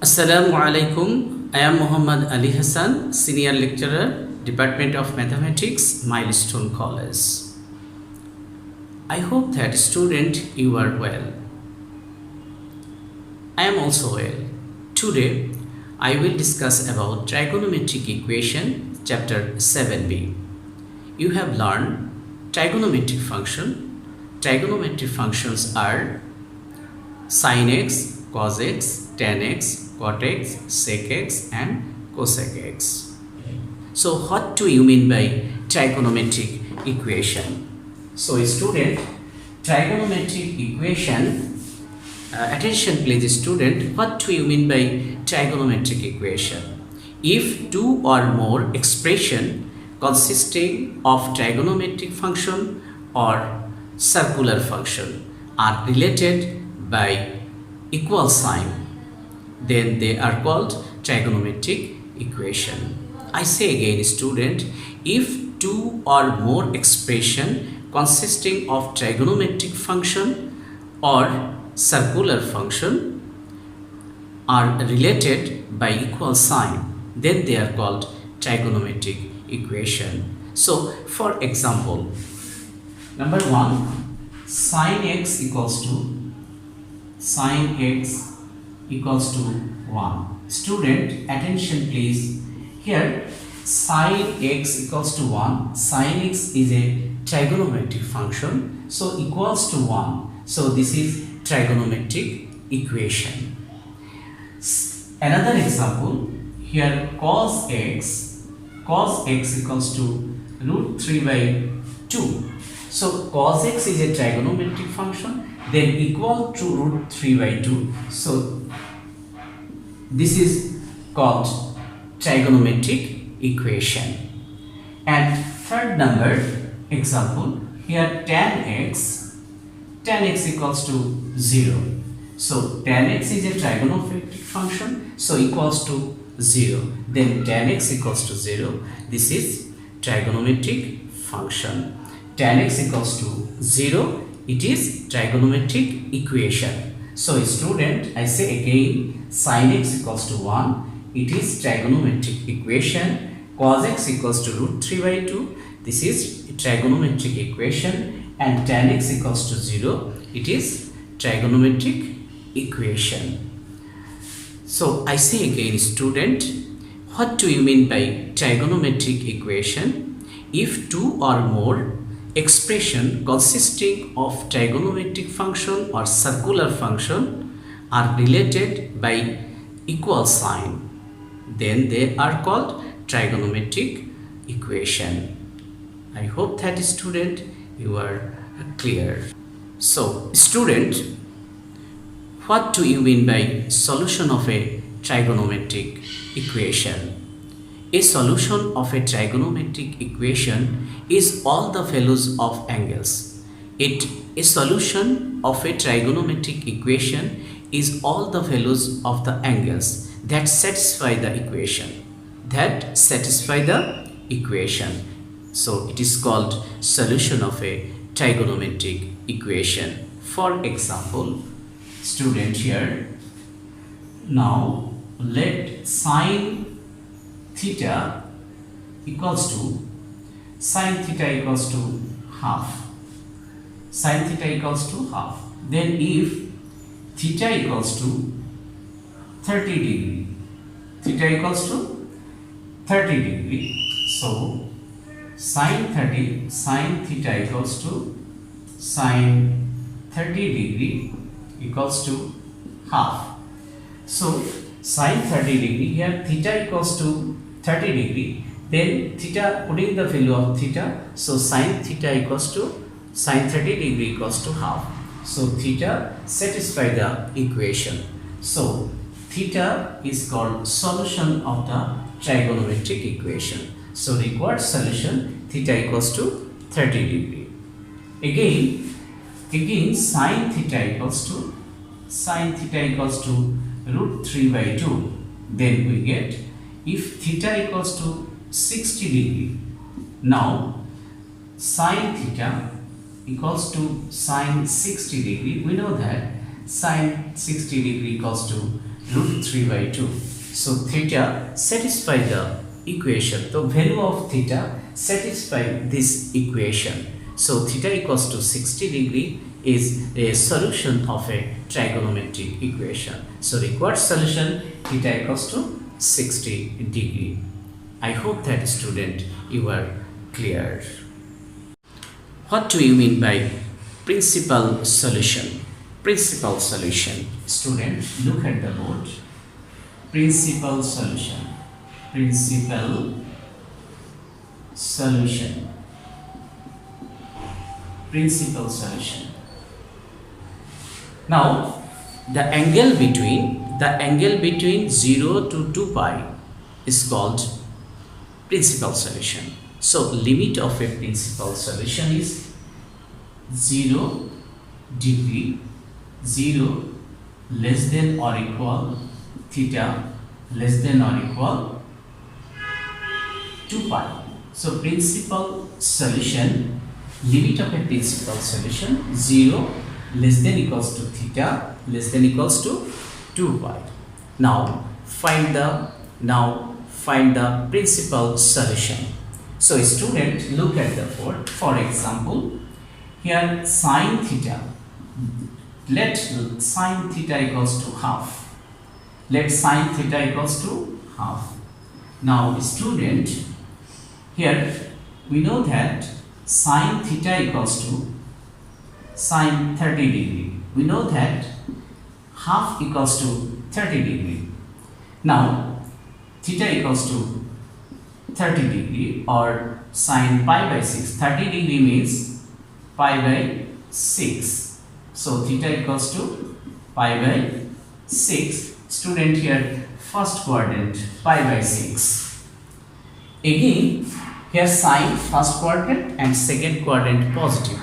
Assalamu alaikum. I am Muhammad Ali Hassan, Senior Lecturer, Department of Mathematics, Milestone College. I hope that student you are well. I am also well. Today I will discuss about trigonometric equation chapter 7b. You have learned trigonometric function. Trigonometric functions are sin x, cos x, tan x, cot x, sec x and cosec x. So what do you mean by trigonometric equation? So student, trigonometric equation, attention please student, what do you mean by trigonometric equation? If two or more expression consisting of trigonometric function or circular function are related by equal sign, then they are called trigonometric equation. I say again student, if two or more expression consisting of trigonometric function or circular function are related by equal sign, then they are called trigonometric equation. So for example, number 1, sin x equals to 1. Student, attention please. Here sin x equals to 1. Sin x is a trigonometric function, so equals to 1. So this is trigonometric equation. Another example, here cos x equals to root 3 by 2. So cos x is a trigonometric function, then equal to root 3 by 2. So this is called trigonometric equation. And third number example, here tan x equals to 0. So tan x is a trigonometric function, so equals to 0. Then tan x equals to 0. This is trigonometric function. Tan x equals to 0. It is trigonometric equation. So student, I say again, sin x equals to 1. It is trigonometric equation. Cos x equals to root 3 by 2. This is trigonometric equation. And tan x equals to 0. It is trigonometric equation. So I say again student, what do you mean by trigonometric equation? If two or more expression consisting of trigonometric function or circular function are related by equal sign, then they are called trigonometric equation. I hope that student you are clear. So student, what do you mean by solution of a trigonometric equation? A solution of a trigonometric equation is all the values of angles. A solution of a trigonometric equation is all the values of the angles that satisfy the equation. So it is called solution of a trigonometric equation. For example, student here, now let sin theta equals to half. Sin theta equals to half. Then if theta equals to 30 degree, theta equals to 30 degree. So sin theta equals to sin 30 degree equals to half. So sin 30 degree, here theta equals to 30 degree, then theta, putting the value of theta, so sin theta equals to sin 30 degree equals to half. So theta satisfy the equation. So theta is called solution of the trigonometric equation. So required solution, theta equals to 30 degree. Again sin theta equals to root 3 by 2. Then we get, if theta equals to 60 degree, now sin theta equals to sin 60 degree. We know that sin 60 degree equals to root 3 by 2. So theta satisfy the equation. The value of theta satisfy this equation. So theta equals to 60 degree is a solution of a trigonometric equation. So required solution theta equals to 60 degree. I hope that student you are clear. What do you mean by principal solution? Principal solution. Student, look at the board. Principal solution. Principal solution. Principal solution. Now, the angle between 0 to 2 pi is called principal solution. So, limit of a principal solution is 0 degree, 0 less than or equal theta less than or equal 2 pi. So, principal solution, limit of a principal solution 0 less than equals to theta less than equals to 2 pi. Now find the principal solution. So student, look at the board. For example, here sine theta, let sine theta equals to half. Let sine theta equals to half. Now student, here we know that sine theta equals to sine 30 degree. We know that half equals to 30 degree. Now theta equals to 30 degree or sine pi by 6. 30 degree means pi by 6. So theta equals to pi by 6. Student, here first quadrant pi by 6. Again here sine first quadrant and second quadrant positive,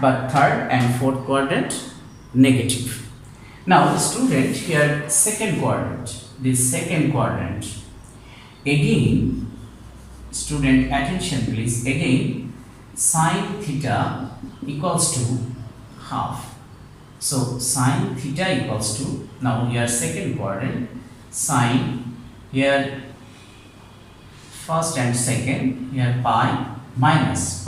but third and fourth quadrant negative. Now student, here second quadrant, this second quadrant, again student attention please, again sine theta equals to half. So sine theta equals to, now here second quadrant, sine, here first and second, here pi minus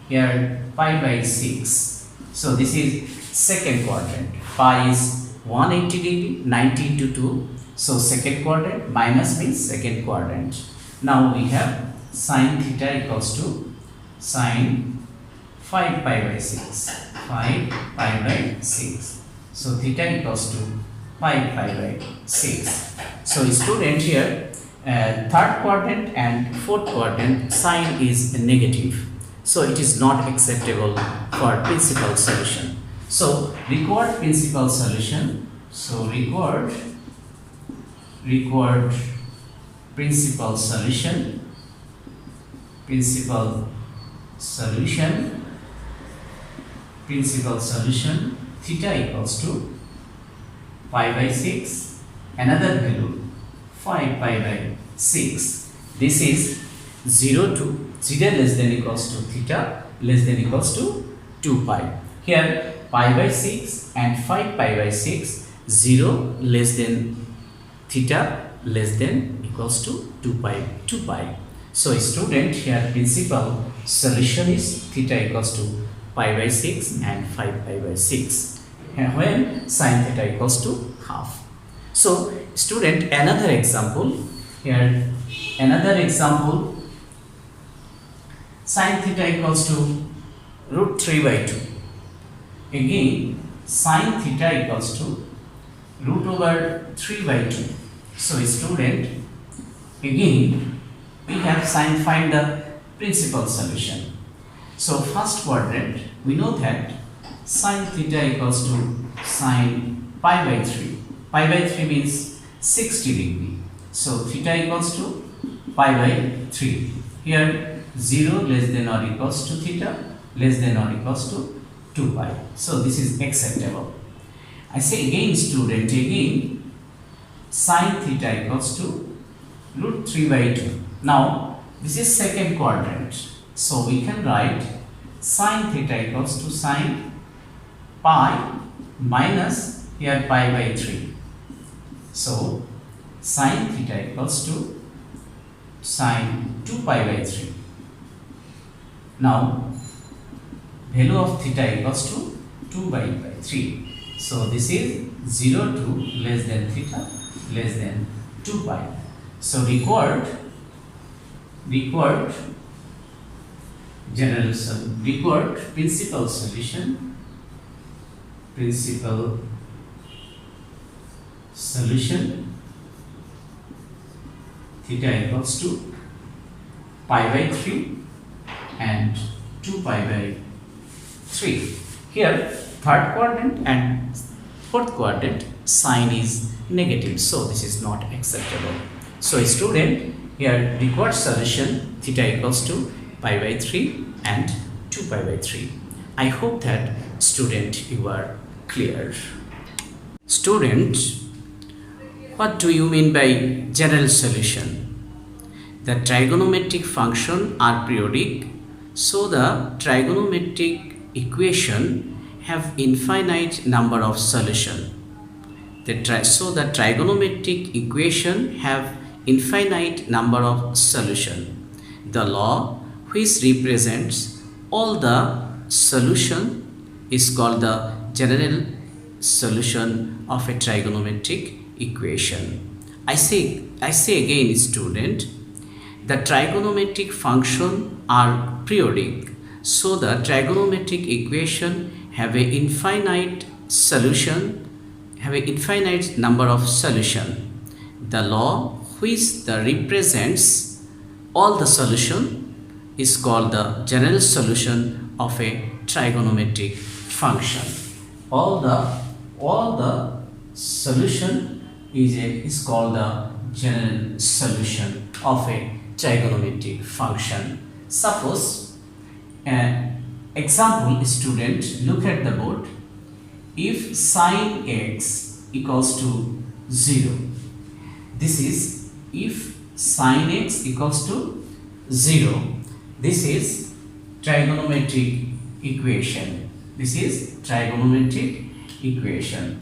here pi by 6. So this is second quadrant. Pi is 180 degree, 90 into 2. So second quadrant, minus means second quadrant. Now we have sine theta equals to sine 5 pi by 6. 5 pi by 6. So theta equals to 5 pi by 6. So student, here third quadrant and fourth quadrant sine is negative. So it is not acceptable for principal solution. So required principal solution. So required principal solution. Principal solution theta equals to pi by 6. Another value 5 pi by 6. This is 0 to 0 less than equals to theta less than equals to 2 pi. Here pi by 6 and 5 pi by 6, 0 less than theta less than equals to 2 pi. So student, here principal solution is theta equals to pi by 6 and 5 pi by 6, and when sine theta equals to half. So student, another example, here another example, sine theta equals to root 3 by 2. Again sine theta equals to root over 3 by 2. So student, again we have find the principal solution. So first quadrant, we know that sine theta equals to sine pi by 3. Pi by 3 means 60 degree. So theta equals to pi by 3. Here 0 less than or equals to theta less than or equals to 2 pi. So this is acceptable. I say again student, again sine theta equals to root 3 by 2. Now this is second quadrant. So we can write sine theta equals to sine pi minus here pi by 3. So sin theta equals to sin 2 pi by 3. Now value of theta equals to 2 by 3. So this is 0 to less than theta less than 2 pi. So required principal solution theta equals to pi by 3 and 2 pi by 3. Here third quadrant and fourth quadrant sign is negative, so this is not acceptable. So student, here required solution theta equals to pi by 3 and 2 pi by 3. I hope that student you are clear. Student, what do you mean by general solution? The trigonometric function are periodic, so the trigonometric equation have infinite number of solution. So the trigonometric equation have infinite number of solution. The law which represents all the solution is called the general solution of a trigonometric equation. I say again, student, the trigonometric function are periodic, so the trigonometric equation have a infinite number of solution. The law which represents all the solution is called the general solution of a trigonometric function. All the solution is called the general solution of a trigonometric function. Suppose example, student, look at the board. If sin x equals to 0, this is if sin x equals to 0, this is trigonometric equation. This is trigonometric equation.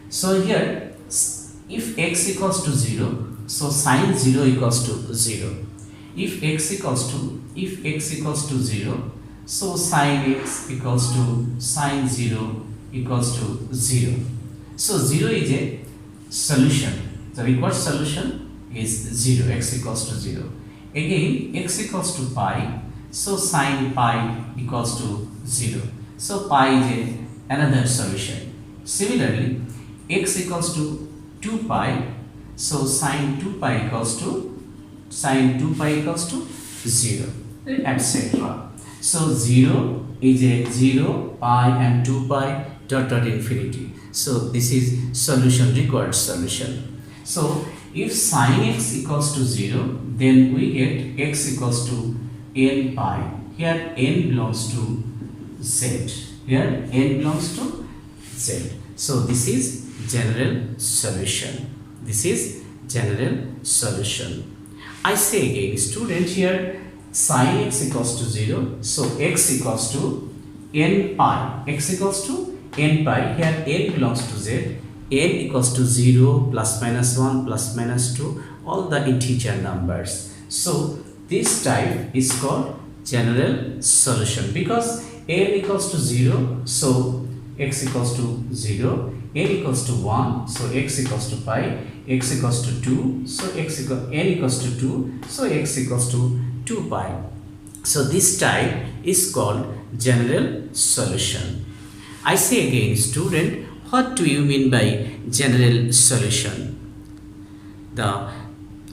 So here, if x equals to 0, so sin 0 equals to 0. If x equals to 0, so sin x equals to sin 0 equals to 0. So 0 is a solution. The required solution is 0, x equals to 0. Again, x equals to pi, so sin pi equals to 0. So pi is another solution. Similarly, x equals to 2 pi, so sin 2 pi equals to 0, etc. So 0 is a 0, pi and 2 pi dot infinity. So this is solution, required solution. So if sin x equals to 0, then we get x equals to n pi. Here n belongs to z. Here n belongs to z. So this is general solution. This is general solution. I say again, student, here sin x equals to 0, so x equals to n pi. X equals to n pi. Here n belongs to z. N equals to 0, plus minus 1, plus minus 2, all the integer numbers. So this type is called general solution, because n equals to 0, so x equals to 0, n equals to 1, so x equals to pi, x equals to 2, so n equals to 2, so x equals to 2 pi. So this type is called general solution. I say again, student, what do you mean by general solution? The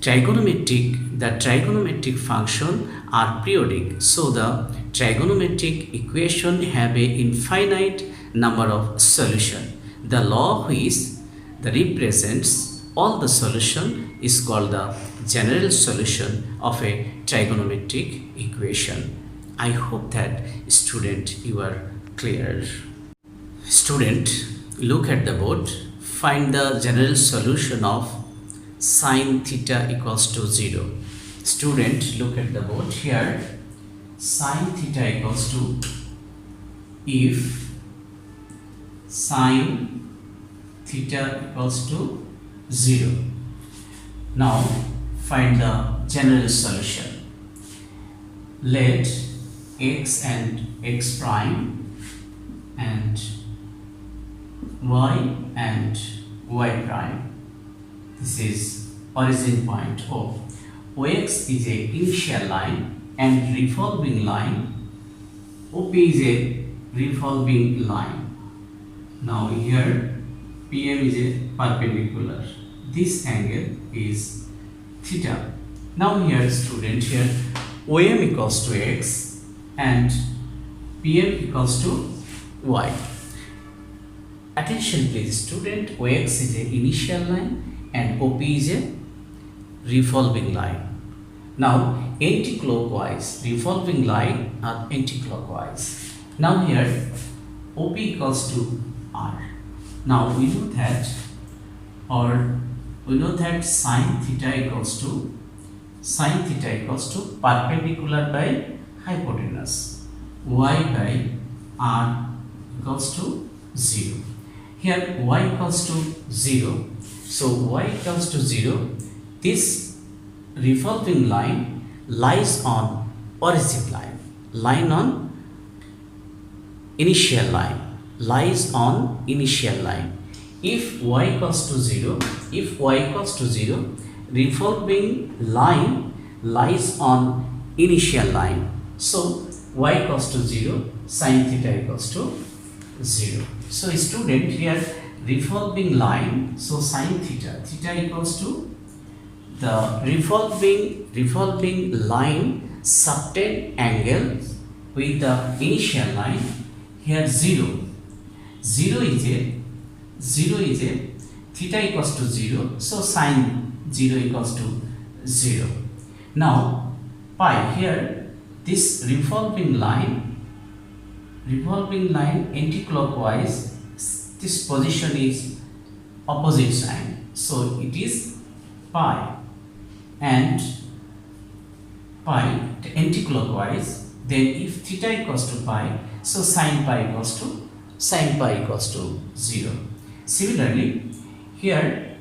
trigonometric function are periodic, so the trigonometric equation have a infinite number of solution. The law which represents all the solution is called the general solution of a trigonometric equation. I hope that student you are clear. Student, look at the board. Find the general solution of sin theta equals to 0. Student, look at the board here. Sin theta equals to, if sin theta equals to 0. Now find the general solution. Let x and x prime and y and y prime, this is origin point O. OX is a initial line and revolving line. OP is a revolving line. Now here PM is a perpendicular. This angle is theta. Now here student, here OM equals to x and PM equals to y. Attention please student, OX is a initial line and OP is a revolving line. Now anti-clockwise, revolving line are anti-clockwise. Now here OP equals to R. Now we know that, sine theta equals to perpendicular by hypotenuse, y by R equals to 0. Here y equals to 0, so y equals to 0, this revolving line lies on origin line, lies on initial line. If y equals to 0, revolving line lies on initial line, so y equals to 0, sine theta equals to 0. So student, here revolving line, so sine theta equals to the revolving line subtend angle with the initial line. Here 0 is a theta equals to 0, so sine 0 equals to 0. Now pi, here this revolving line anti-clockwise, this position is opposite sign, so it is pi, and pi anti-clockwise. Then if theta equals to pi, so sine pi equals to 0. Similarly here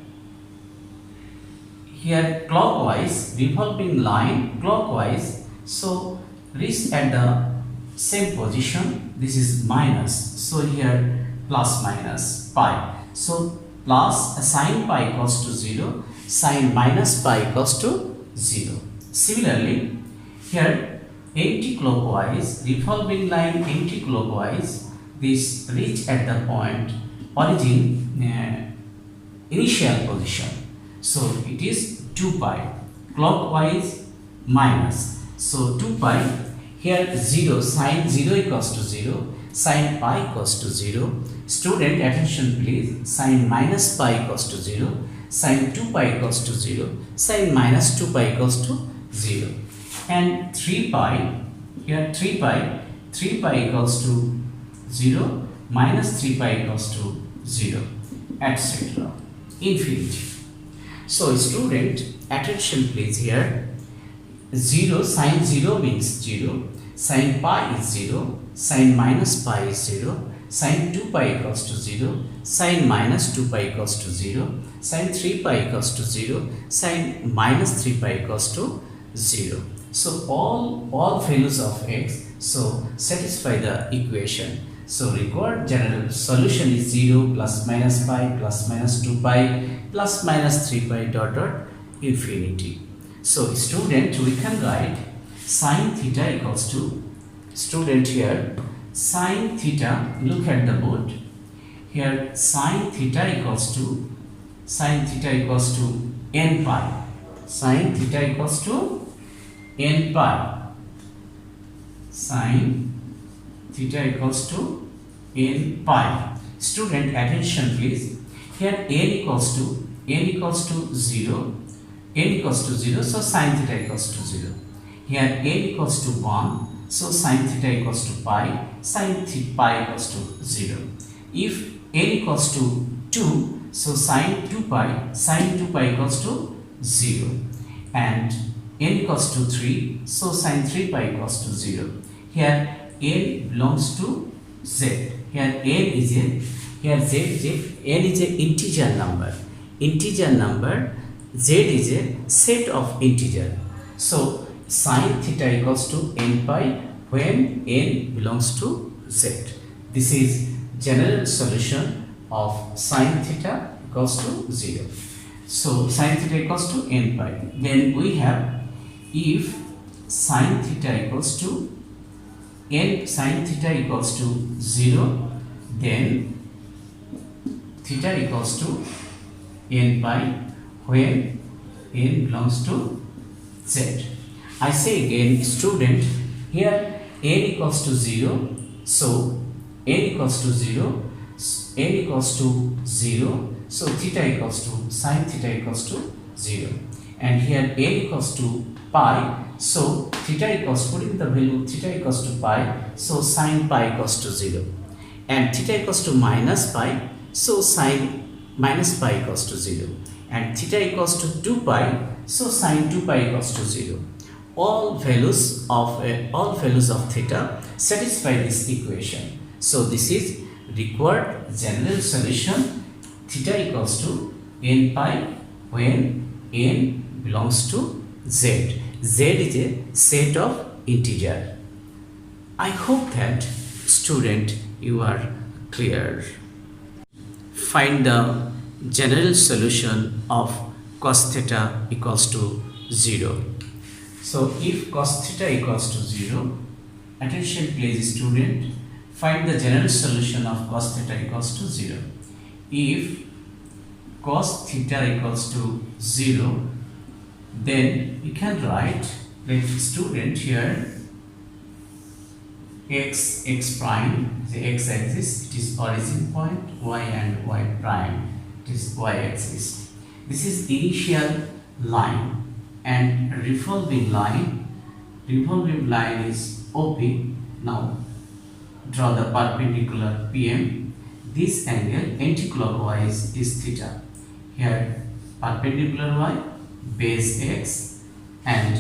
clockwise, revolving line clockwise, so reach at the same position, this is minus, so here plus minus pi, so plus sine pi equals to 0, sine minus pi equals to 0. Similarly here anti-clockwise, revolving line anti-clockwise, this reach at the point origin initial position, so it is 2 pi, clockwise minus, so 2 pi. Here 0, sine 0 equals to 0, sine pi equals to 0. Student, attention please, sine minus pi equals to 0, sine 2 pi equals to 0, sine minus 2 pi equals to 0. And 3 pi, here 3 pi equals to 0, minus 3 pi equals to 0, etc. Infinity. So student, attention please, here 0, sine 0 means 0, sine pi is 0, sine minus pi is 0, sine 2 pi equals to 0, sine minus 2 pi equals to 0, sine 3 pi equals to 0, sine minus 3 pi equals to 0. So all values of x, so satisfy the equation. So required general solution is 0 plus minus pi plus minus 2 pi plus minus 3 pi dot infinity. So student, we can write sine theta equals to, student, here sine theta, look at the board, here sine theta equals to n pi, sine theta equals to n pi, sine theta equals to n pi. Student, attention please, here n equals to 0, so sine theta equals to 0. Here n equals to 1, so sine theta equals to pi, sine pi equals to 0. If n equals to 2, so sine 2 pi equals to 0. And n equals to 3, so sine 3 pi equals to 0. Here n belongs to z. Here n is a, here z is a, n is a integer number. integer number, z is a set of integer. So sin theta equals to n pi when n belongs to z. This is general solution of sin theta equals to 0. So sin theta equals to n pi. Then we have, if sin theta equals to sin theta equals to 0, then theta equals to n pi when n belongs to z. I say again, student, here n equals to 0, so n equals to 0, n equals to 0, so theta equals to sin theta equals to 0, and here n equals to pi, so theta equals, putting the value theta equals to pi, so sin pi equals to 0, and theta equals to minus pi, so sin minus pi equals to 0, and theta equals to 2 pi, so sin 2 pi equals to 0. All values of theta satisfy this equation. So this is required general solution. Theta equals to n pi when n belongs to z. Z is a set of integer. I hope that, student, you are clear. Find the general solution of cos theta equals to 0. So if cos theta equals to 0, attention please student, find the general solution of cos theta equals to 0. If cos theta equals to 0, then we can write, let student, here x prime, the x axis, it is origin point, y and y prime, it is y axis. This is initial line, and revolving line is OP. Now draw the perpendicular PM. This angle anti-clockwise is theta. Here perpendicular y, base x, and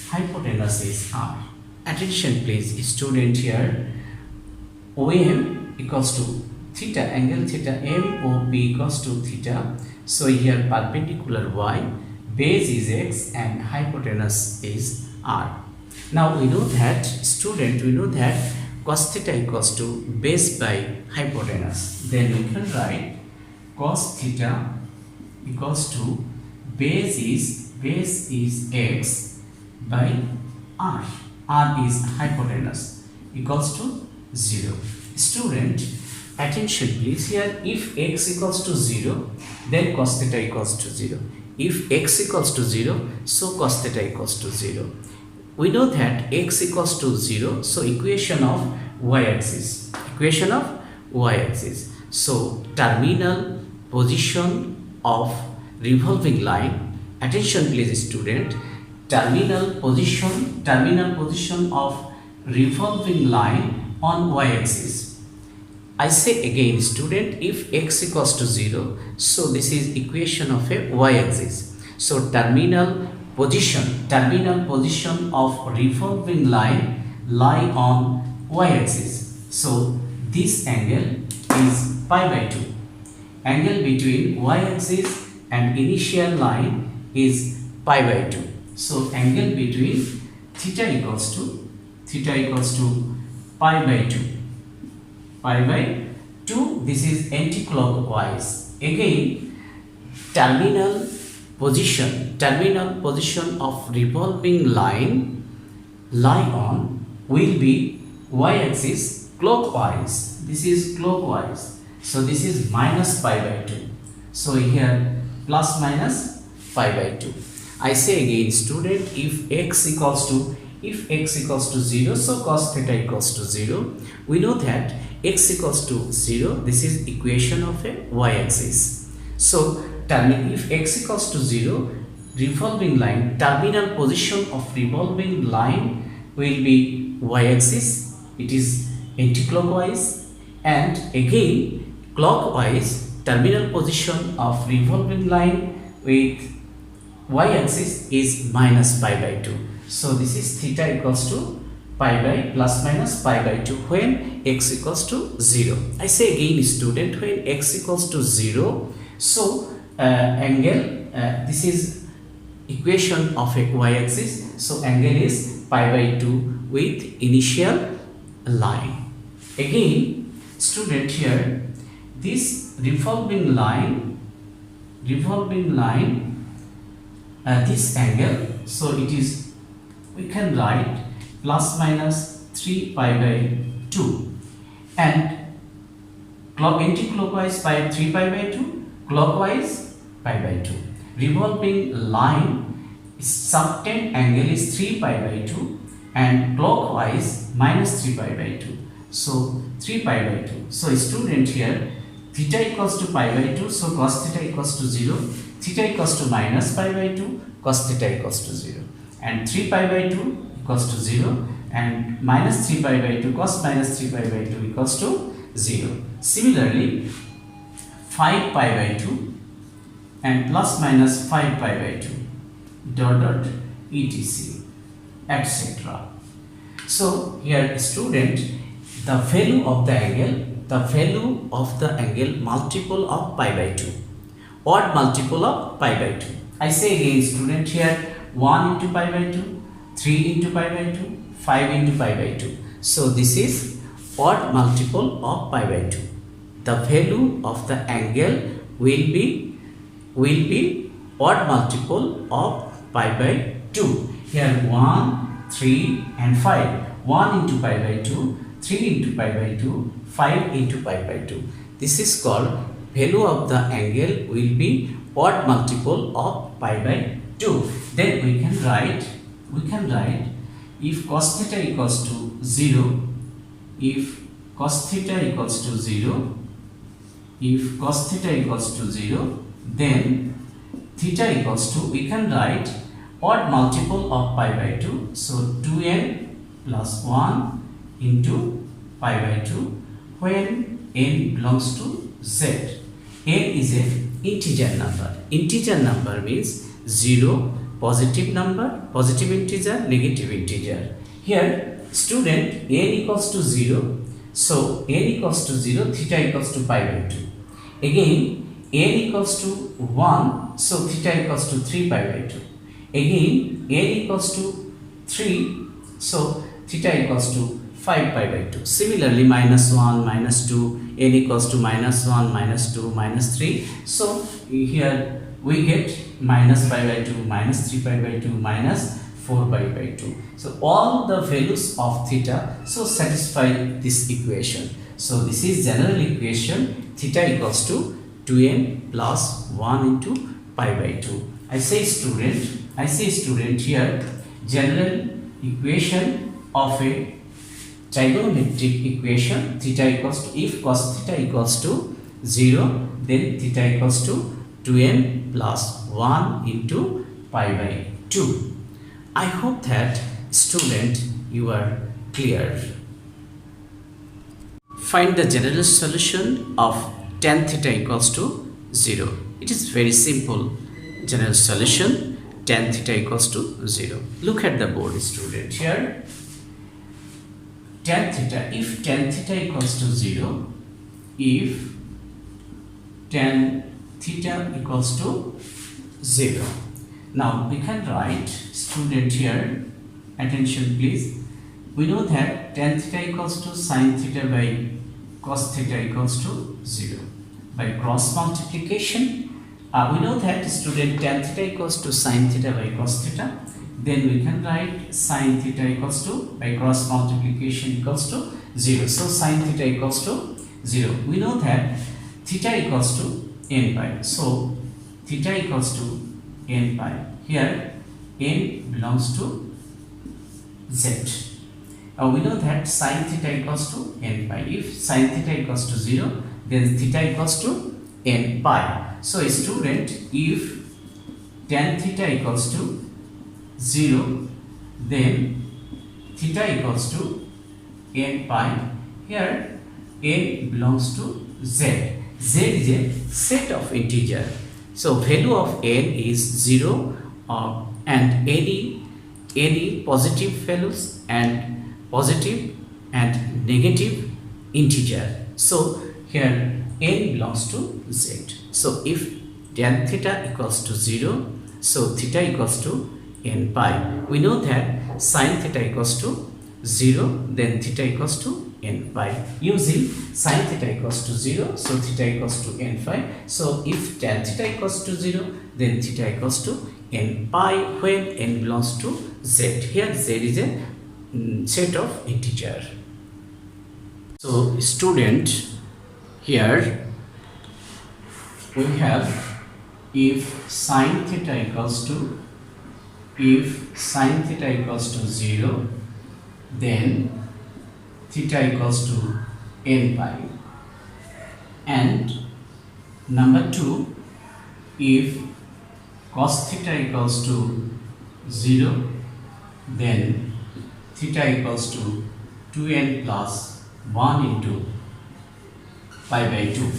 hypotenuse is r. Attention please student, here OM equals to theta, angle theta, MOP equals to theta. So here perpendicular y, base is x, and hypotenuse is r. Now we know that, student, we know that cos theta equals to base by hypotenuse. Then we can write cos theta equals to base is x by r. R is hypotenuse, equals to 0. Student, attention please, here if x equals to 0, then cos theta equals to 0. If x equals to 0, so cos theta equals to 0. We know that x equals to 0, so equation of y-axis. So terminal position of revolving line. Attention please student, terminal position of revolving line on y-axis. I say again, student, if x equals to 0, so this is equation of a y-axis. So terminal position of revolving line lie on y-axis. So this angle is pi by 2. Angle between y-axis and initial line is pi by 2. So angle between theta equals to pi by 2. Pi by 2, this is anti-clockwise. Again, terminal position of revolving line lie on will be y-axis clockwise. This is clockwise. So this is minus pi by 2. So here plus minus pi by 2. I say again, student, if x equals to 0, so cos theta equals to 0. We know that x equals to 0, this is equation of a y-axis. So if x equals to 0, revolving line, terminal position of revolving line will be y-axis, it is anti-clockwise, and again clockwise, terminal position of revolving line with y-axis is minus pi by 2. So this is theta equals to pi by plus minus pi by 2 when x equals to 0. I say again, student, when x equals to 0, so angle, this is equation of a y-axis, so angle is pi by 2 with initial line. Again, student, here this revolving line, this angle, so it is, we can write plus minus 3 pi by 2, and anti-clockwise by 3 pi by 2, clockwise pi by 2. Revolving line subtend angle is 3 pi by 2 and clockwise minus 3 pi by 2. So 3 pi by 2. So student, here theta equals to pi by 2, so cos theta equals to 0, theta equals to minus pi by 2, cos theta equals to 0, and 3 pi by 2 equals to 0, and minus 3 pi by 2 cos minus 3 pi by 2 equals to 0. Similarly, 5 pi by 2 and plus minus 5 pi by 2 dot dot etc, etc. So here student, the value of the angle multiple of pi by 2, odd multiple of pi by 2. I say again student, here 1 into pi by 2, 3 into pi by 2, 5 into pi by 2. So this is odd multiple of pi by 2. The value of the angle will be odd multiple of pi by 2. Here 1, 3 and 5. 1 into pi by 2, 3 into pi by 2, 5 into pi by 2. This is called value of the angle will be odd multiple of pi by 2. Then we can write if cos theta equals to 0, if cos theta equals to 0, then theta equals to, we can write odd multiple of pi by 2, so 2n plus 1 into pi by 2 when n belongs to z. N is an integer number. Integer number means 0, positive number, positive integer, negative integer. Here student, n equals to 0, so n equals to 0, theta equals to pi by 2. Again n equals to 1, so theta equals to 3 pi by 2. Again n equals to 3, so theta equals to 5 pi by 2. Similarly, minus 1, minus 2, n equals to minus 1, minus 2, minus 3. So here we get minus pi by 2, minus 3 pi by 2, minus 4 pi by 2. So all the values of theta so satisfy this equation. So this is general equation, theta equals to 2n plus 1 into pi by 2. I say student here, general equation of a trigonometric equation, theta equals to, if cos theta equals to 0, then theta equals to 2n plus 1 into pi by 2. I hope that student you are clear. Find the general solution of tan theta equals to 0. It is very simple. General solution, tan theta equals to 0. Look at the board student here. Tan theta, if tan theta equals to 0, if tan theta equals to 0. Now we can write student here, attention please. We know that tan theta equals to sin theta by cos theta equals to 0. By cross multiplication, we know that student tan theta equals to sin theta by cos theta. Then we can write sin theta equals to, by cross multiplication, equals to 0. So sin theta equals to 0. We know that theta equals to n pi. So theta equals to n pi. Here n belongs to z. We know that sin theta equals to n pi. If sin theta equals to 0, then theta equals to n pi. So student, if tan theta equals to 0, then theta equals to n pi. Here n belongs to z. Z is a set of integer. So value of n is 0 and any positive values and positive and negative integer. So here n belongs to z. So if tan theta equals to 0, so theta equals to n pi. We know that sin theta equals to 0, then theta equals to n pi. Using sin theta equals to 0, so theta equals to n pi. So if tan theta equals to 0, then theta equals to n pi when n belongs to z. Here z is a set of integer. So student, here we have if sin theta equals to 0, then theta equals to n pi. And number 2, if cos theta equals to 0, then theta equals to 2n plus 1 into pi by 2.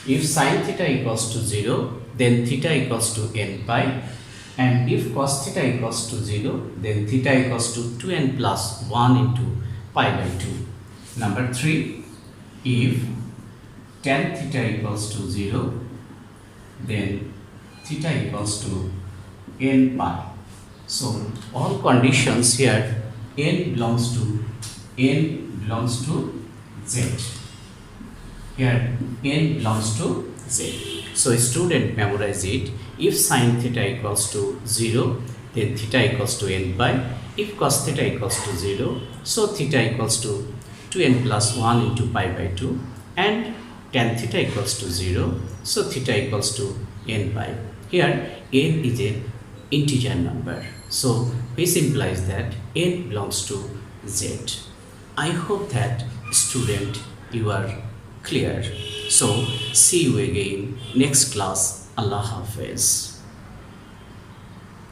If sin theta equals to 0, then theta equals to n pi. And if cos theta equals to 0, then theta equals to 2n plus 1 into pi by 2. Number 3, if tan theta equals to 0, then theta equals to n pi. So all conditions here, n belongs to z. Here n belongs to z. So student, memorize it. If sin theta equals to 0, then theta equals to n pi. If cos theta equals to 0, so theta equals to 2n plus 1 into pi by 2. And tan theta equals to 0, so theta equals to n pi. Here n is a integer number, so which implies that n belongs to z. I hope that student you are clear. So see you again next class. Allah Hafiz.